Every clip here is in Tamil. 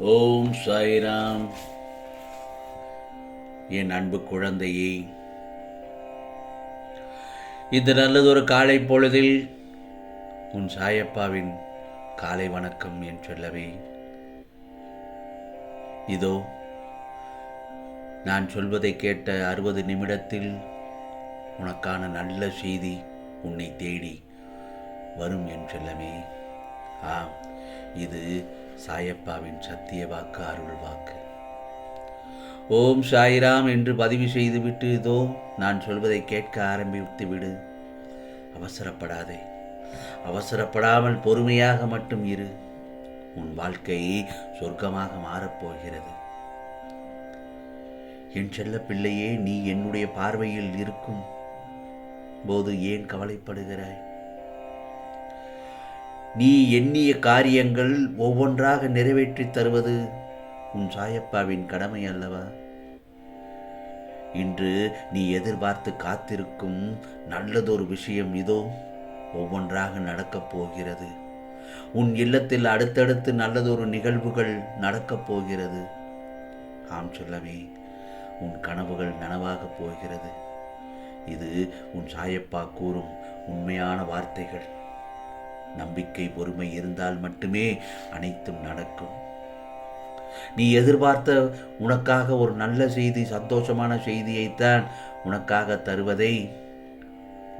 ஓம் சாய்ராம். என் அன்பு குழந்தையே, இது நல்லதொரு காலை பொழுதில் உன் சாயப்பாவின் காலை வணக்கம் என் சொல்லவே. இதோ நான் சொல்வதை கேட்ட 60 நிமிடத்தில் உனக்கான நல்ல செய்தி உன்னை தேடி வரும் என் செல்லமே. ஆம், இது சாயப்பாவின் சத்திய வாக்கு, அருள் வாக்கு. ஓம் சாய்ராம் என்று பதிவு செய்துவிட்டு இதோ நான் சொல்வதை கேட்க ஆரம்பித்து விடு. அவசரப்படாதே. அவசரப்படாமல் பொறுமையாக மட்டும் இரு. உன் வாழ்க்கை சொர்க்கமாக மாறப்போகிறது. என் செல்ல பிள்ளையே, நீ என்னுடைய பார்வையில் இருக்கும் போது ஏன் கவலைப்படுகிறாய்? நீ எண்ணிய காரியங்கள் ஒவ்வொன்றாக நிறைவேற்றித் தருவது உன் சாயப்பாவின் கடமை அல்லவா? இன்று நீ எதிர்பார்த்து காத்திருக்கும் நல்லதொரு விஷயம் இதோ ஒவ்வொன்றாக நடக்கப் போகிறது. உன் இல்லத்தில் அடுத்தடுத்து நல்லதொரு நிகழ்வுகள் நடக்கப் போகிறது. ஆம் சொல்லவே, உன் கனவுகள் நனவாகப் போகிறது. இது உன் சாயப்பா கூறும் உண்மையான வார்த்தைகள். நம்பிக்கை, பொறுமை இருந்தால் மட்டுமே அனைத்தும் நடக்கும். நீ எதிர்பார்த்த உனக்காக ஒரு நல்ல செய்தி, சந்தோஷமான செய்தியைத்தான் உனக்காக தருவதை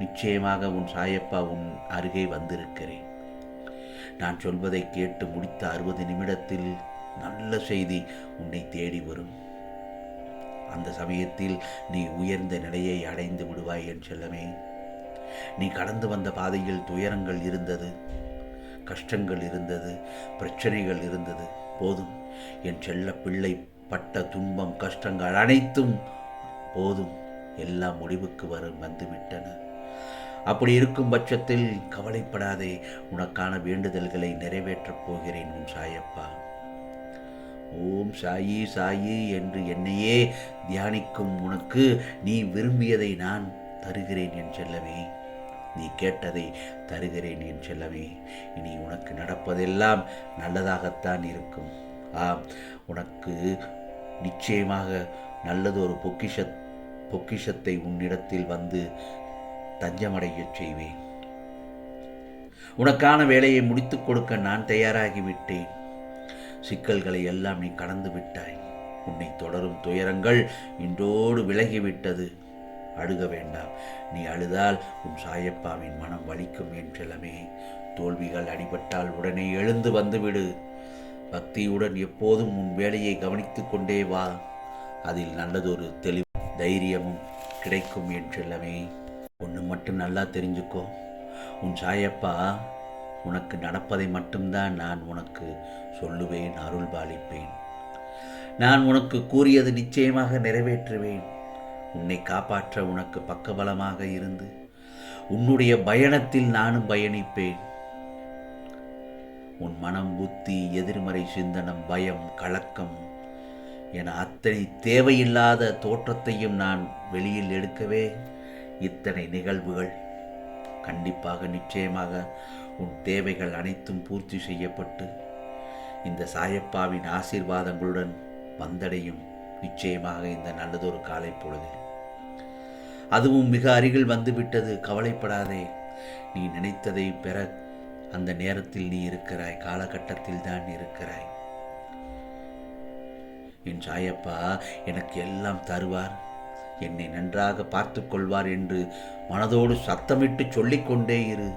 நிச்சயமாக உன் சாயப்பா உன் அருகே வந்திருக்கிறேன். நான் சொல்வதை கேட்டு முடித்த 60 நிமிடத்தில் நல்ல செய்தி உன்னை தேடி வரும். அந்த சமயத்தில் நீ உயர்ந்த நிலையை அடைந்து விடுவாய் என் செல்லமே. நீ கடந்து வந்த பாதையில் துயரங்கள் இருந்தது, கஷ்டங்கள் இருந்தது, பிரச்சனைகள் இருந்தது. போதும் என் செல்ல பிள்ளை, பட்ட துன்பம், கஷ்டங்கள் அனைத்தும் போதும், எல்லாம் முடிவுக்கு வந்துவிட்டன. அப்படி இருக்கும் பட்சத்தில் கவலைப்படாதே. உனக்கான வேண்டுதல்களை நிறைவேற்றப் போகிறேன் உன் சாயப்பா. ஓம் சாயி சாயி என்று என்னையே தியானிக்கும் உனக்கு நீ விரும்பியதை நான் தருகிறேன் என் செல்லவே. நீ கேட்டதை தருகிறேன் என் செல்லவே. இனி உனக்கு நடப்பதெல்லாம் நல்லதாகத்தான் இருக்கும். ஆம், உனக்கு நிச்சயமாக நல்லதொரு பொக்கிஷத்தை உன்னிடத்தில் வந்து தஞ்சமடையச் செய்வேன். உனக்கான வேலையை முடித்துக் கொடுக்க நான் தயாராகிவிட்டேன். சிக்கல்களை எல்லாம் நீ கடந்து விட்டாய். உன்னை தொடரும் துயரங்கள் இன்றோடு விலகிவிட்டது. அழுக வேண்டாம். நீ அழுதால் உன் சாயப்பாவின் மனம் வலிக்கும் என் செல்லமே. தோல்விகள் அடிபட்டால் உடனே எழுந்து வந்துவிடு. பக்தியுடன் எப்போதும் உன் வேலையை கவனித்துக் கொண்டே வா. அதில் நல்லதொரு தைரியமும் கிடைக்கும் என் செல்லமே. ஒன்று மட்டும் நல்லா தெரிஞ்சுக்கோ, உன் சாயப்பா உனக்கு நடப்பதை மட்டும்தான் நான் உனக்கு சொல்லுவேன், அருள் பாலிப்பேன். நான் உனக்கு கூறியது நிச்சயமாக நிறைவேற்றுவேன். உன்னை காப்பாற்ற உனக்கு பக்கபலமாக இருந்து உன்னுடைய பயணத்தில் நானும் பயணிப்பேன். உன் மனம், புத்தி, எதிர்மறை சிந்தனம், பயம், கலக்கம் என அத்தனை தேவையில்லாத தோற்றத்தையும் நான் வெளியில் எடுக்கவே இத்தனை நிகழ்வுகள். கண்டிப்பாக நிச்சயமாக உன் தேவைகள் அனைத்தும் பூர்த்தி செய்யப்பட்டு இந்த சாயப்பாவின் ஆசீர்வாதங்களுடன் வந்தடையும் நிச்சயமாக இந்த நல்லதொரு காலை பொழுதில். அதுவும் மிக அருகில் வந்துவிட்டது. கவலைப்படாதே. நீ நினைத்ததை பெற அந்த நேரத்தில் நீ இருக்கிறாய், காலகட்டத்தில் தான் இருக்கிறாய். என் சாயப்பா எனக்கு எல்லாம் தருவார், என்னை நன்றாக பார்த்து கொள்வார் என்று மனதோடு சத்தமிட்டு சொல்லிக்கொண்டே இரு.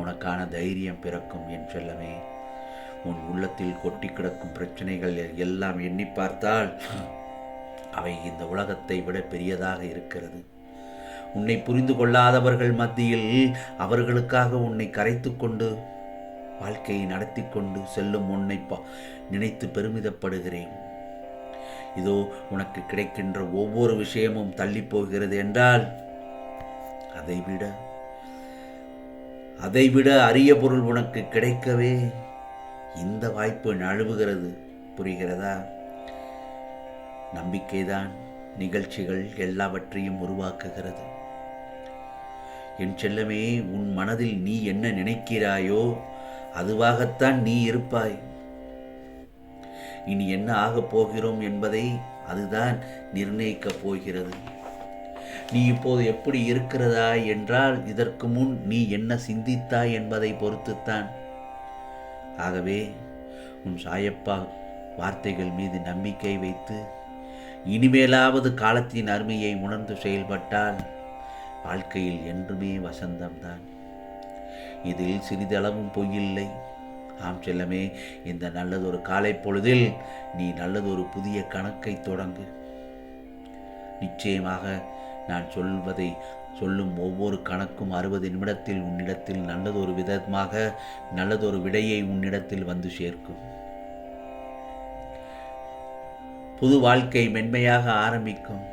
உனக்கான தைரியம் பிறக்கும் என் செல்லமே. உன் உள்ளத்தில் கொட்டி கிடக்கும் பிரச்சனைகள் எல்லாம் எண்ணி பார்த்தால் அவை இந்த உலகத்தை விட பெரியதாக இருக்கிறது. உன்னை புரிந்து கொள்ளாதவர்கள் மத்தியில் அவர்களுக்காக உன்னை கரைத்து கொண்டு வாழ்க்கையை நடத்தி கொண்டு செல்லும் உன்னை நினைத்து பெருமிதப்படுகிறேன். இதோ உனக்கு கிடைக்கின்ற ஒவ்வொரு விஷயமும் தள்ளி போகிறது என்றால் அதைவிட அரிய பொருள் உனக்கு கிடைக்கவே இந்த வாய்ப்பு நழுவுகிறது. புரிகிறதா? நம்பிக்கைதான் நிகழ்ச்சிகள் எல்லாவற்றையும் உருவாக்குகிறது. என் செல்லமே, உன் மனதில் நீ என்ன நினைக்கிறாயோ அதுவாகத்தான் நீ இருப்பாய். இனி என்ன ஆகப் போகிறோம் என்பதை அதுதான் நிர்ணயிக்கப் போகிறது. நீ இப்போது எப்படி இருக்கிறதாய் என்றால் இதற்கு முன் நீ என்ன சிந்தித்தாய் என்பதை பொறுத்துத்தான். ஆகவே உன் சாயப்பா வார்த்தைகள் மீது நம்பிக்கை வைத்து இனிமேலாவது காலத்தின் அருமையை உணர்ந்து செயல்பட்டால் வாழ்க்கையில் என்றுமே வசந்தம்தான். இதில் சிறிதளவும் பொய்யில்லை. ஆம் செல்லமே, இந்த நல்லதொரு காலை பொழுதில் நீ நல்லதொரு புதிய கணக்கை தொடங்கு. நிச்சயமாக நான் சொல்லும் ஒவ்வொரு கணக்கும் 60 நிமிடத்தில் உன்னிடத்தில் நல்லதொரு விதமாக நல்லதொரு விடையை உன்னிடத்தில் வந்து சேர்க்கும். புது வாழ்க்கை மென்மையாக ஆரம்பிக்கும்.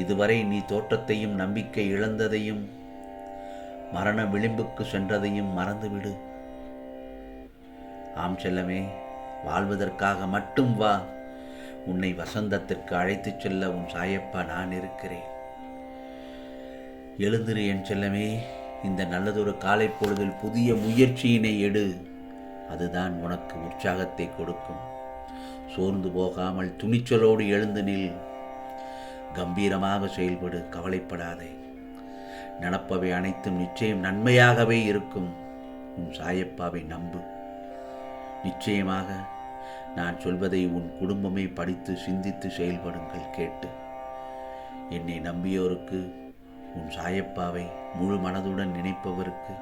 இதுவரை நீ தோற்றத்தையும் நம்பிக்கை இழந்ததையும் மரண விளிம்புக்கு சென்றதையும் மறந்துவிடு. ஆம் செல்லமே, வாழ்வதற்காக மட்டும் வா. உன்னை வசந்தத்திற்கு அழைத்துச் செல்ல உன் சாயப்பா நான் இருக்கிறேன். எழுந்திரு என் செல்லமே. இந்த நல்லதொரு காலை பொழுதில் புதிய முயற்சியினை எடு. அதுதான் உனக்கு உற்சாகத்தை கொடுக்கும். சோர்ந்து போகாமல் துணிச்சலோடு எழுந்து நில். கம்பீரமாக செயல்படு. கவலைப்படாதே. நடப்பவை அனைத்தும் நிச்சயம் நன்மையாகவே இருக்கும். உன் சாயப்பாவை நம்பு. நிச்சயமாக நான் சொல்வதை உன் குடும்பமே படித்து சிந்தித்து செயல்படுங்கள் கேட்டு. என்னை நம்பியோருக்கு, உன் சாயப்பாவை முழு மனதுடன் நினைப்பவருக்கு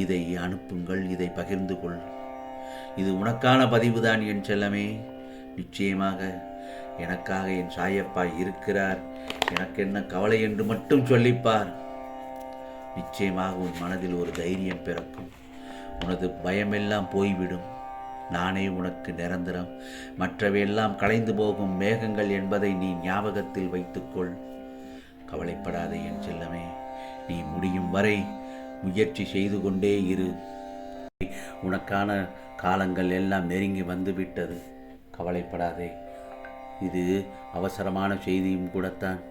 இதை அனுப்புங்கள், இதை பகிர்ந்து கொள். இது உனக்கான பதிவுதான் என் செல்லமே. நிச்சயமாக எனக்காக என் சாயப்பா இருக்கிறார், எனக்கு என்ன கவலை என்று மட்டும் சொல்லிப்பார். நிச்சயமாக உன் மனதில் ஒரு தைரியம் பிறக்கும். உனது பயமெல்லாம் போய்விடும். நானே உனக்கு நிரந்தரம், மற்றவையெல்லாம் கலைந்து போகும் மேகங்கள் என்பதை நீ ஞாபகத்தில் வைத்துக்கொள். கவலைப்படாதே என் செல்லமே. நீ முடியும் வரை முயற்சி செய்து கொண்டே இரு. உனக்கான காலங்கள் எல்லாம் நெருங்கி வந்துவிட்டது. கவலைப்படாதே. இது அவசரமான செய்தியும் கூடத்தான்.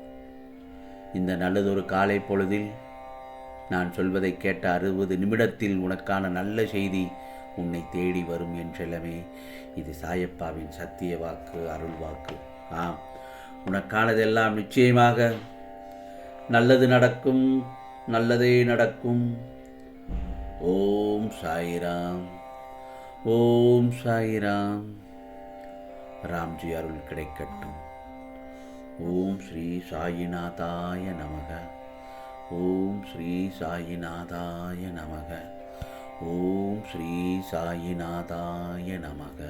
இந்த நல்லதொரு காலை பொழுதில் நான் சொல்வதை கேட்ட 60 நிமிடத்தில் உனக்கான நல்ல செய்தி உன்னை தேடி வரும் என் செல்லமே. இது சாயப்பாவின் சத்திய வாக்கு, அருள் வாக்கு. ஆம், உனக்கானதெல்லாம் நிச்சயமாக நல்லது நடக்கும். நல்லதே நடக்கும். ஓம் சாய்ராம். ஓம் சாய்ராம். ராம்ஜி அருள் கிடைக்கட்டும். ஓம் ஸ்ரீ சாயிநாதாய நமக. ஓம் ஸ்ரீ சாயிநாதாய நமக. ஓம் ஸ்ரீ சாயிநாதாய நமக.